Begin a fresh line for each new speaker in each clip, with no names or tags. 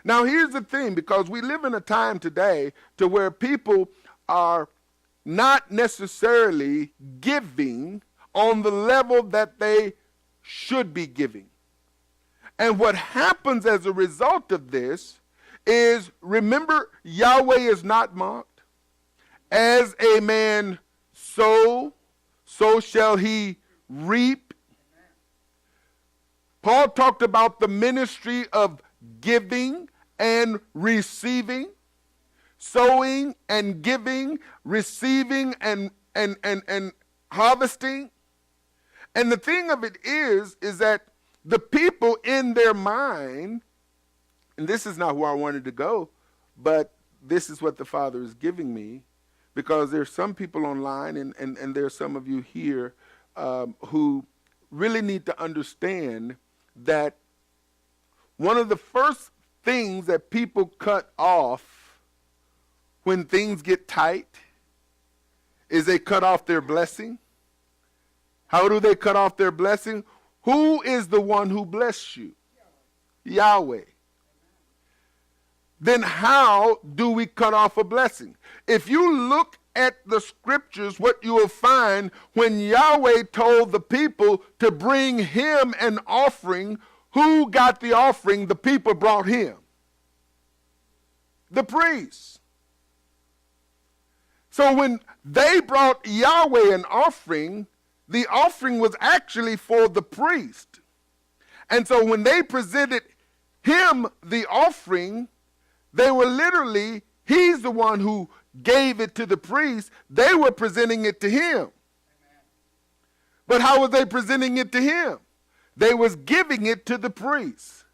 Now, here's the thing, because we live in a time today to where people are not necessarily giving on the level that they should be giving. And what happens as a result of this is, remember, Yahweh is not mocked. As a man sow, so shall he reap. Paul talked about the ministry of giving and receiving, sowing and giving, receiving and harvesting. And the thing of it is that the people in their mind, and this is not where I wanted to go, but this is what the Father is giving me, because there's some people online and there's some of you here who really need to understand that one of the first things that people cut off when things get tight is they cut off their blessing. How do they cut off their blessing? Who is the one who blessed you? Yahweh. Then how do we cut off a blessing? If you look at the scriptures, what you will find, when Yahweh told the people to bring him an offering, who got the offering? The people brought him. The priests. So when they brought Yahweh an offering, the offering was actually for the priest. And so when they presented him the offering, they were literally, he's the one who gave it to the priest. They were presenting it to him. Amen. But how were they presenting it to him? They was giving it to the priest.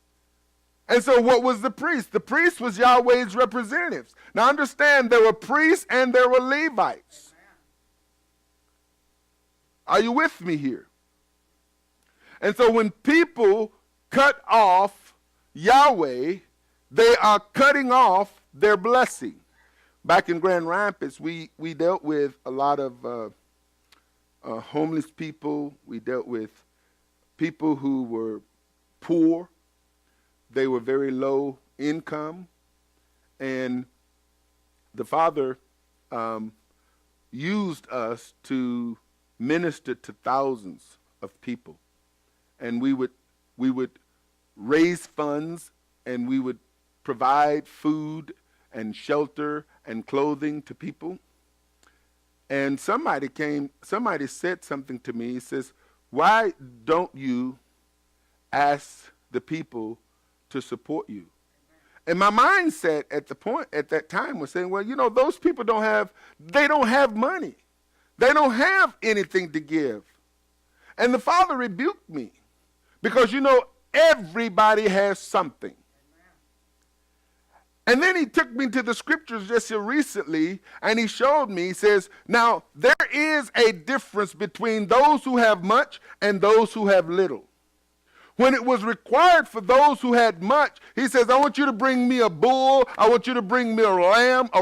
And so what was the priest? The priest was Yahweh's representatives. Now understand, there were priests and there were Levites. Are you with me here? And so when people cut off Yahweh, they are cutting off their blessing. Back in Grand Rapids, we dealt with a lot of homeless people. We dealt with people who were poor. They were very low income. And the Father used us to minister to thousands of people. And we would raise funds, and we would provide food and shelter and clothing to people. And somebody said something to me. He says, why don't you ask the people to support you? And my mindset at that time was saying, well, you know, those people don't have money. They don't have anything to give. And the Father rebuked me, because, you know, everybody has something. And then he took me to the scriptures just here recently, and he showed me, he says, now there is a difference between those who have much and those who have little. When it was required for those who had much, he says, I want you to bring me a bull, I want you to bring me a ram, I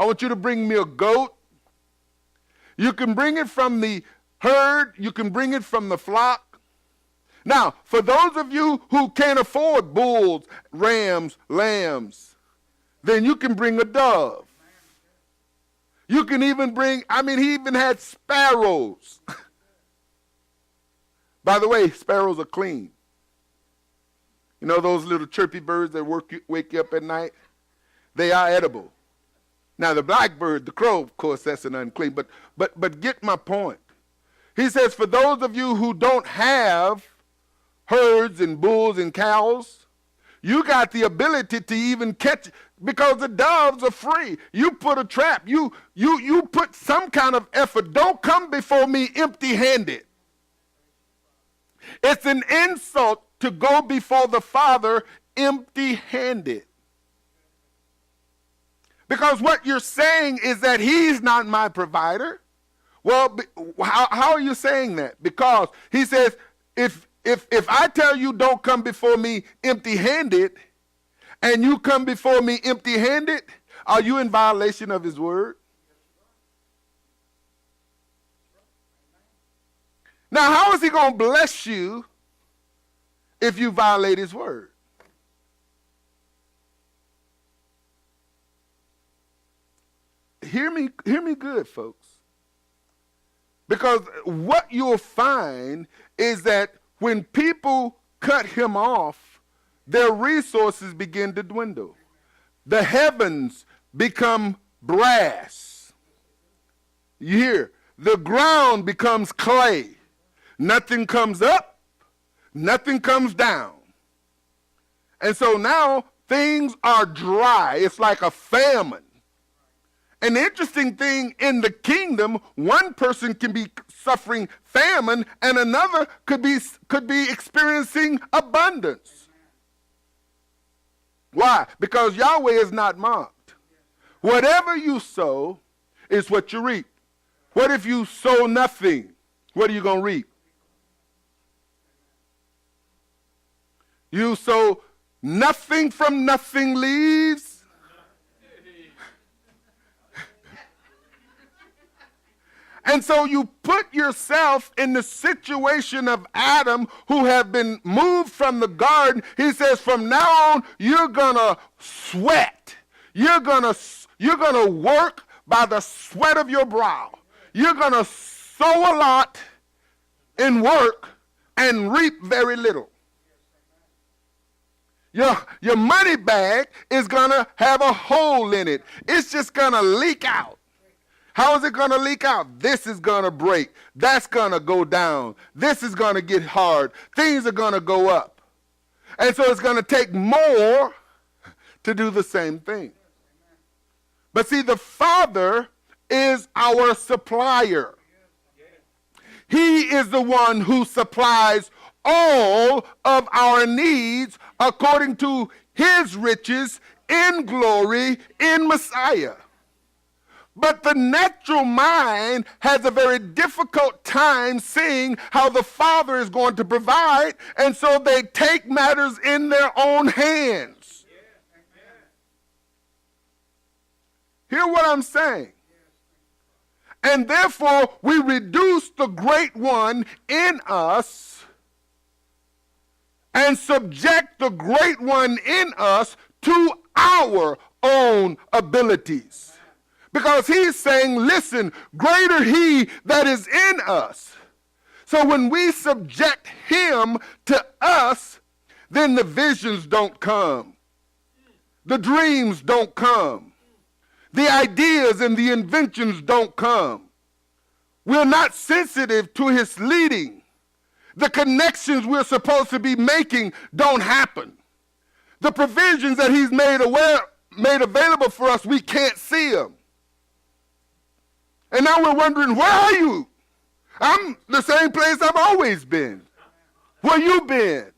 want you to bring me a goat. You can bring it from the herd, you can bring it from the flock. Now, for those of you who can't afford bulls, rams, lambs, then you can bring a dove. You can even bring, he even had sparrows. By the way, sparrows are clean. You know those little chirpy birds that wake you up at night? They are edible. Now the blackbird, the crow, of course, that's an unclean, but get my point. He says, for those of you who don't have herds and bulls and cows, you got the ability to even catch, because the doves are free. You put a trap. You put some kind of effort. Don't come before me empty-handed. It's an insult to go before the Father empty-handed. Because what you're saying is that he's not my provider. Well, how are you saying that? Because he says, if I tell you don't come before me empty-handed, and you come before me empty-handed, are you in violation of his word? Now, how is he going to bless you if you violate his word? hear me good, folks. Because what you'll find is that when people cut him off, their resources begin to dwindle. The heavens become brass. You hear? The ground becomes clay. Nothing comes up, nothing comes down. And so now things are dry. It's like a famine. An interesting thing in the kingdom, one person can be suffering famine and another could be experiencing abundance. Why? Because Yahweh is not mocked. Whatever you sow is what you reap. What if you sow nothing? What are you going to reap? You sow nothing from nothing leaves. And so you put yourself in the situation of Adam, who have been moved from the garden. He says, from now on, you're going to sweat. You're going to work by the sweat of your brow. You're going to sow a lot and work and reap very little. Your money bag is going to have a hole in it. It's just going to leak out. How is it going to leak out? This is going to break. That's going to go down. This is going to get hard. Things are going to go up. And so it's going to take more to do the same thing. But see, the Father is our supplier. He is the one who supplies all of our needs according to his riches in glory in Messiah. But the natural mind has a very difficult time seeing how the Father is going to provide, and so they take matters in their own hands. Hear what I'm saying? And therefore, we reduce the great one in us and subject the great one in us to our own abilities. Because he's saying, listen, greater he that is in us. So when we subject him to us, then the visions don't come. The dreams don't come. The ideas and the inventions don't come. We're not sensitive to his leading. The connections we're supposed to be making don't happen. The provisions that he's made available for us, we can't see them. And now we're wondering, where are you? I'm the same place I've always been. Where you been?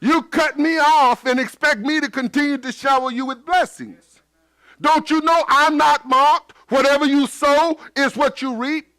You cut me off and expect me to continue to shower you with blessings. Don't you know I'm not mocked? Whatever you sow is what you reap.